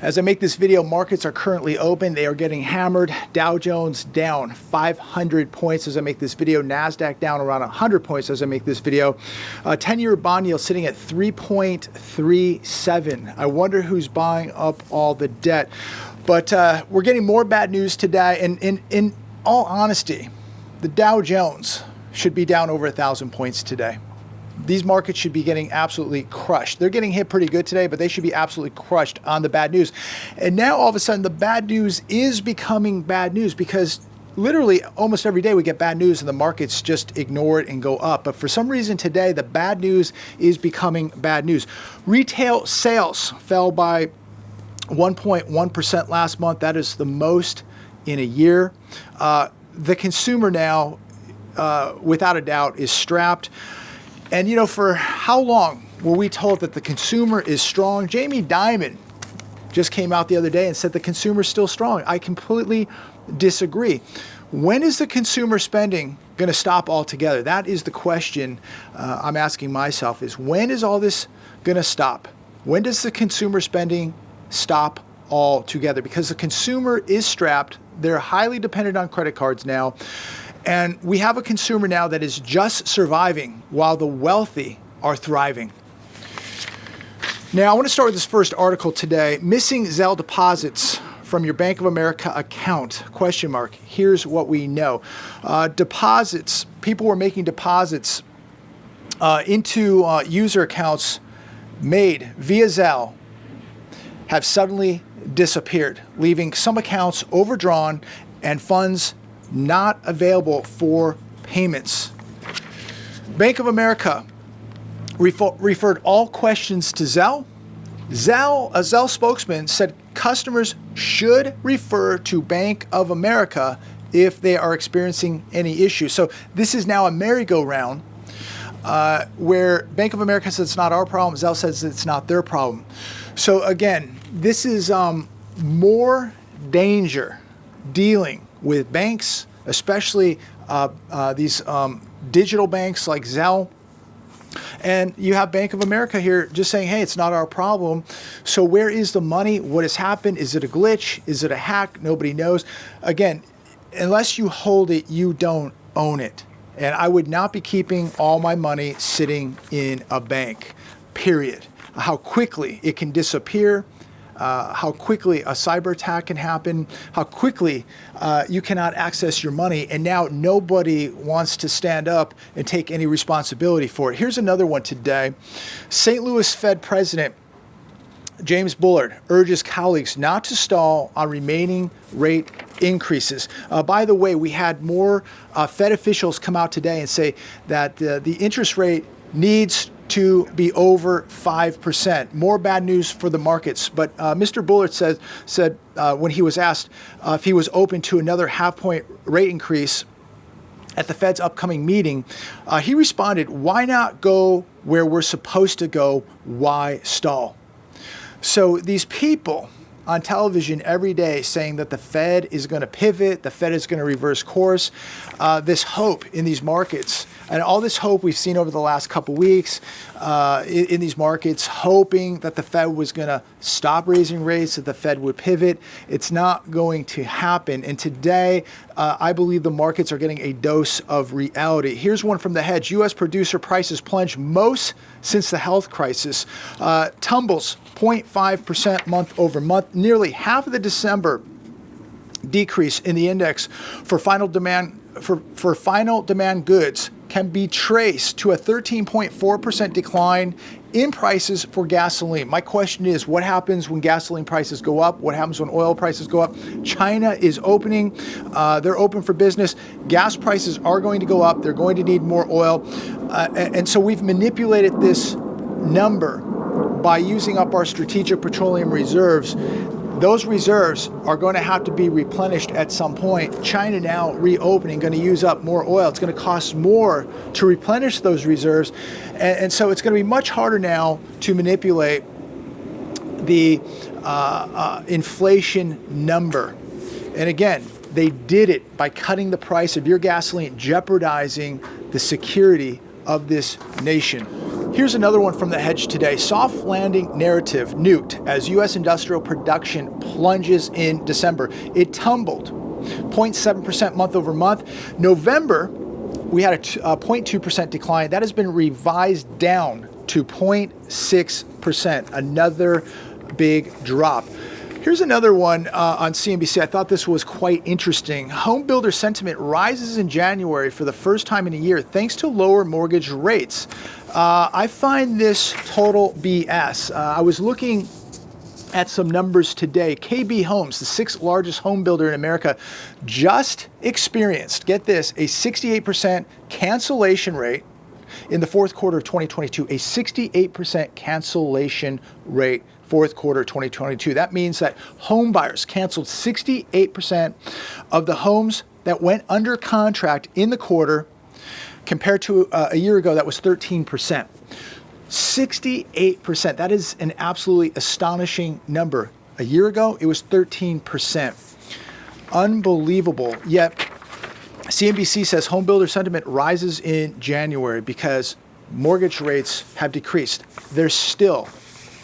As I make this video, markets are currently open. They are getting hammered. Dow Jones down 500 points as I make this video. NASDAQ down around 100 points as I make this video. 10-year bond yield sitting at 3.37. I wonder who's buying up all the debt. But we're getting more bad news today. And in all honesty, the Dow Jones should be down over 1,000 points today. These markets should be getting absolutely crushed. They're getting hit pretty good today, but they should be absolutely crushed on the bad news. And now all of a sudden the bad news is becoming bad news because literally almost every day we get bad news and the markets just ignore it and go up. But for some reason today, the bad news is becoming bad news. Retail sales fell by 1.1% last month. That is the most in a year. The consumer now, without a doubt, is strapped. And, you know, for how long were we told that the consumer is strong? Jamie Dimon just came out the other day and said the consumer is still strong. I completely disagree. When is the consumer spending going to stop altogether? That is the question I'm asking myself, is when is all this going to stop? When does the consumer spending stop altogether? Because the consumer is strapped. They're highly dependent on credit cards now. And we have a consumer now that is just surviving while the wealthy are thriving. Now, I want to start with this first article today. Missing Zelle deposits from your Bank of America account, question mark. Here's what we know. Deposits, people were making deposits into user accounts made via Zelle have suddenly disappeared, leaving some accounts overdrawn and funds not available for payments. Bank of America referred all questions to Zelle. A Zelle spokesman said customers should refer to Bank of America if they are experiencing any issues. So this is now a merry-go-round where Bank of America says it's not our problem, Zelle says it's not their problem. So again, this is more danger dealing with banks, especially these digital banks like Zelle. And you have Bank of America here just saying, hey, it's not our problem. So where is the money? What has happened? Is it a glitch? Is it a hack? Nobody knows. Again, unless you hold it, you don't own it. And I would not be keeping all my money sitting in a bank, period. How quickly it can disappear, how quickly a cyber attack can happen, how quickly you cannot access your money, and now nobody wants to stand up and take any responsibility for it. Here's another one today. St. Louis Fed President James Bullard urges colleagues not to stall on remaining rate increases. By the way, we had more Fed officials come out today and say that the interest rate needs to be over 5%. More bad news for the markets. But Mr. Bullard said when he was asked if he was open to another half-point rate increase at the Fed's upcoming meeting, he responded, "Why not go where we're supposed to go? Why stall?" So these people on television every day saying that the Fed is going to pivot, the Fed is going to reverse course, this hope in these markets, and all this hope we've seen over the last couple weeks in these markets, hoping that the Fed was going to stop raising rates, that the Fed would pivot. It's not going to happen. And today, I believe the markets are getting a dose of reality. Here's one from the hedge. U.S. producer prices plunged most since the health crisis. Tumbles 0.5% month over month. Nearly half of the December decrease in the index for final demand goods can be traced to a 13.4% decline in prices for gasoline. My question is, what happens when gasoline prices go up? What happens when oil prices go up? China is opening. They're open for business. Gas prices are going to go up. They're going to need more oil. And so we've manipulated this number by using up our strategic petroleum reserves. Those reserves are going to have to be replenished at some point. China now reopening, going to use up more oil. It's going to cost more to replenish those reserves. And so it's going to be much harder now to manipulate the inflation number. And again, they did it by cutting the price of your gasoline, jeopardizing the security of this nation. Here's another one from the hedge today. Soft landing narrative nuked as U.S. industrial production plunges in December. It tumbled 0.7% month over month. November, we had a 0.2% decline. That has been revised down to 0.6%, another big drop. Here's another one on CNBC. I thought this was quite interesting. Home builder sentiment rises in January for the first time in a year thanks to lower mortgage rates. I find this total BS. I was looking at some numbers today. KB Homes, the 6th largest home builder in America, just experienced, get this, a 68% cancellation rate in the fourth quarter of 2022, a 68% cancellation rate fourth quarter 2022. That means that home buyers canceled 68% of the homes that went under contract in the quarter, compared to a year ago that was 13%. 68%, that is an absolutely astonishing number. A year ago, it was 13%. Unbelievable. Yet, CNBC says home builder sentiment rises in January because mortgage rates have decreased. They're still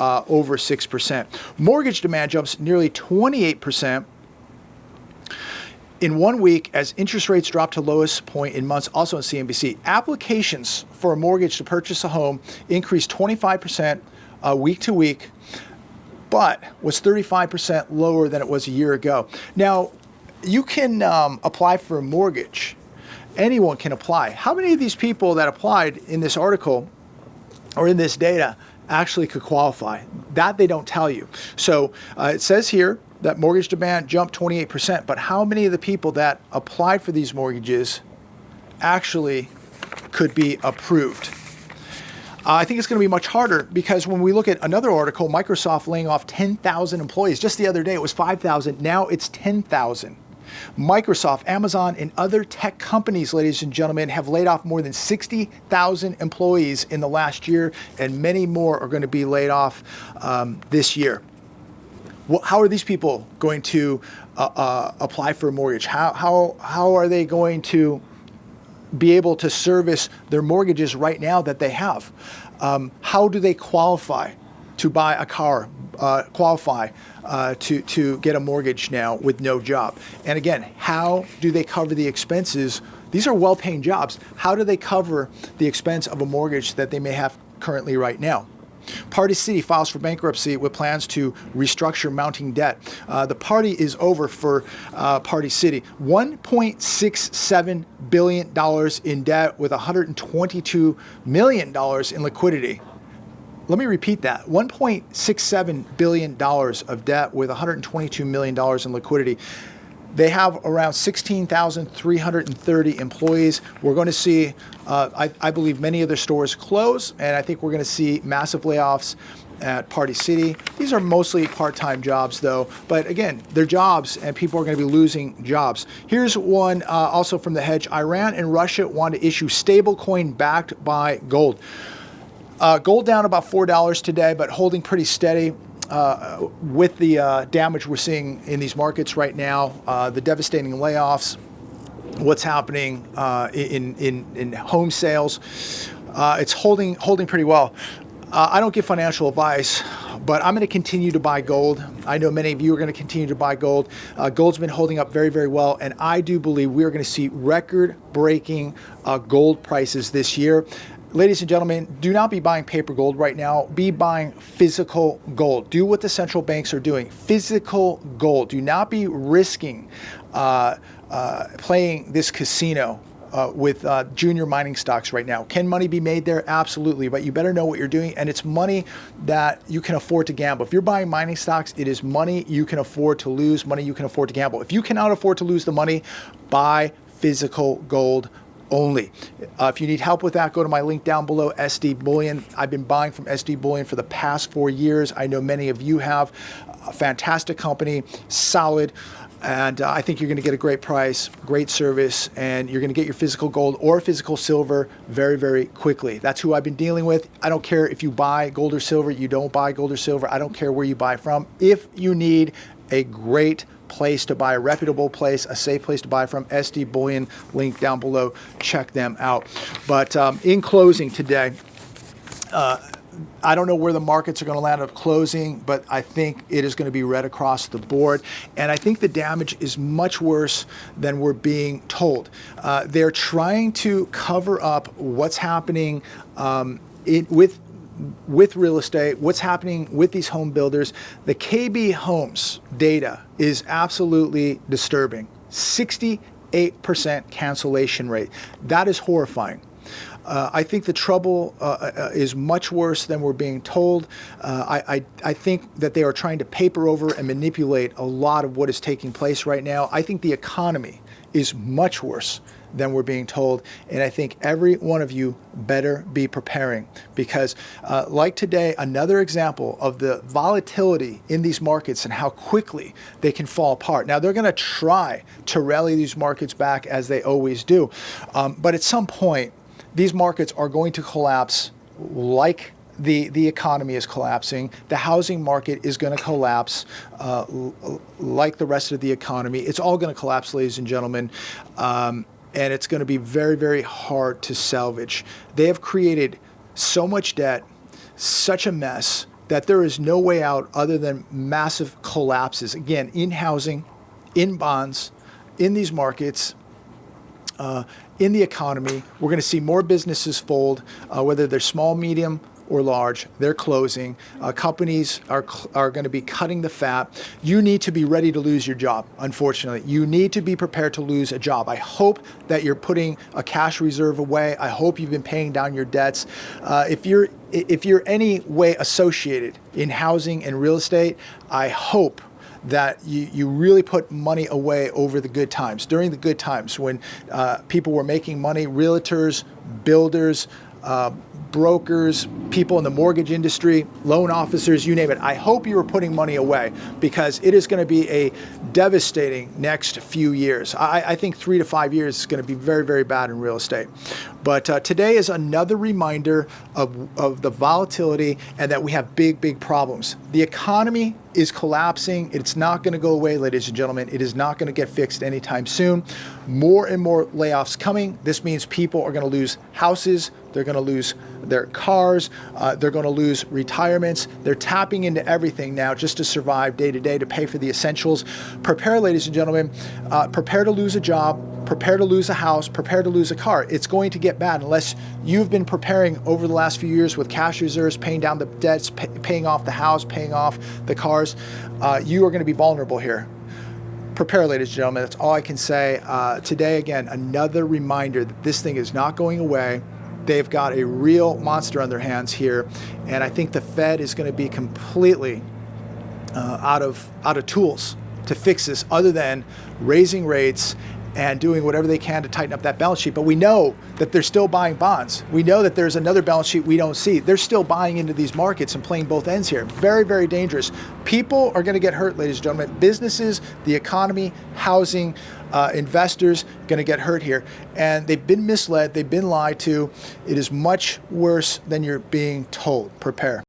over 6%. Mortgage demand jumps nearly 28% in 1 week as interest rates drop to lowest point in months. Also on CNBC, applications for a mortgage to purchase a home increased 25% week to week, but was 35% lower than it was a year ago. Now, you can apply for a mortgage. Anyone can apply. How many of these people that applied in this article or in this data actually could qualify? That they don't tell you. So it says here that mortgage demand jumped 28%, but how many of the people that applied for these mortgages actually could be approved? I think it's going to be much harder because when we look at another article, Microsoft laying off 10,000 employees. Just the other day, it was 5,000. Now it's 10,000. Microsoft, Amazon, and other tech companies, ladies and gentlemen, have laid off more than 60,000 employees in the last year, and many more are going to be laid off this year. How are these people going to apply for a mortgage? How are they going to be able to service their mortgages right now that they have? How do they qualify to buy a car, qualify to get a mortgage now with no job? And again, how do they cover the expenses? These are well-paying jobs. How do they cover the expense of a mortgage that they may have currently right now? Party City files for bankruptcy with plans to restructure mounting debt. The party is over for Party City. $1.67 billion in debt with $122 million in liquidity. Let me repeat that. $1.67 billion of debt with $122 million in liquidity. They have around 16,330 employees. We're going to see, I believe, many of their stores close, and I think we're going to see massive layoffs at Party City. These are mostly part-time jobs, though, but again, they're jobs, and people are going to be losing jobs. Here's one also from the hedge. Iran and Russia want to issue stablecoin backed by gold. Gold down about $4 today, but holding pretty steady. With the damage we're seeing in these markets right now, the devastating layoffs, what's happening in home sales, it's holding pretty well. I don't give financial advice, but I'm going to continue to buy gold. I know many of you are going to continue to buy gold. Gold's been holding up very, very well, and I do believe we are going to see record-breaking gold prices this year. Ladies and gentlemen, do not be buying paper gold right now. Be buying physical gold. Do what the central banks are doing. Physical gold. Do not be risking playing this casino with junior mining stocks right now. Can money be made there? Absolutely. But you better know what you're doing. And it's money that you can afford to gamble. If you're buying mining stocks, it is money you can afford to lose, money you can afford to gamble. If you cannot afford to lose the money, buy physical gold only. If you need help with that, go to my link down below, SD Bullion. I've been buying from SD Bullion for the past 4 years. I know many of you have. A fantastic company, solid, and I think you're going to get a great price, great service, and you're going to get your physical gold or physical silver very, very quickly. That's who I've been dealing with. I don't care if you buy gold or silver, you don't buy gold or silver. I don't care where you buy from. If you need a great place to buy, a reputable place, a safe place to buy from, SD Bullion, link down below. Check them out. But in closing today, I don't know where the markets are going to land up closing, but I think it is going to be red across the board. And I think the damage is much worse than we're being told. They're trying to cover up what's happening with real estate, what's happening with these home builders. The KB Homes data is absolutely disturbing. 68% cancellation rate. That is horrifying. I think the trouble is much worse than we're being told. I think that they are trying to paper over and manipulate a lot of what is taking place right now. I think the economy is much worse than we're being told. And I think every one of you better be preparing, because like today, another example of the volatility in these markets and how quickly they can fall apart. Now, they're going to try to rally these markets back as they always do. But at some point, these markets are going to collapse like the economy is collapsing. The housing market is going to collapse like the rest of the economy. It's all going to collapse, ladies and gentlemen. And it's going to be very, very hard to salvage. They have created so much debt, such a mess, that there is no way out other than massive collapses. Again, in housing, in bonds, in these markets, in the economy. We're going to see more businesses fold, whether they're small, medium, or large. They're closing. Companies are going to be cutting the fat. You need to be ready to lose your job, unfortunately. You need to be prepared to lose a job. I hope that you're putting a cash reserve away. I hope you've been paying down your debts. If you're any way associated in housing and real estate, I hope that you really put money away over the good times. During the good times when people were making money, realtors, builders, brokers, people in the mortgage industry, loan officers, you name it. I hope you are putting money away, because it is going to be a devastating next few years. I think 3 to 5 years is going to be very, very bad in real estate. But today is another reminder of the volatility and that we have big, big problems. The economy is collapsing. It's not going to go away, ladies and gentlemen. It is not going to get fixed anytime soon. More and more layoffs coming. This means people are going to lose houses. They're going to lose their cars. They're going to lose retirements. They're tapping into everything now just to survive day to day, to pay for the essentials. Prepare, ladies and gentlemen. Prepare to lose a job. Prepare to lose a house. Prepare to lose a car. It's going to get bad unless you've been preparing over the last few years with cash reserves, paying down the debts, paying off the house, paying off the cars. You are going to be vulnerable here. Prepare, ladies and gentlemen. That's all I can say. Today, again, another reminder that this thing is not going away. They've got a real monster on their hands here, and I think the Fed is going to be completely out of tools to fix this, other than raising rates and doing whatever they can to tighten up that balance sheet. But we know that they're still buying bonds. We know that there's another balance sheet we don't see. They're still buying into these markets and playing both ends here. Very, very dangerous. People are going to get hurt, ladies and gentlemen. Businesses, the economy, housing, investors going to get hurt here. And they've been misled. They've been lied to. It is much worse than you're being told. Prepare.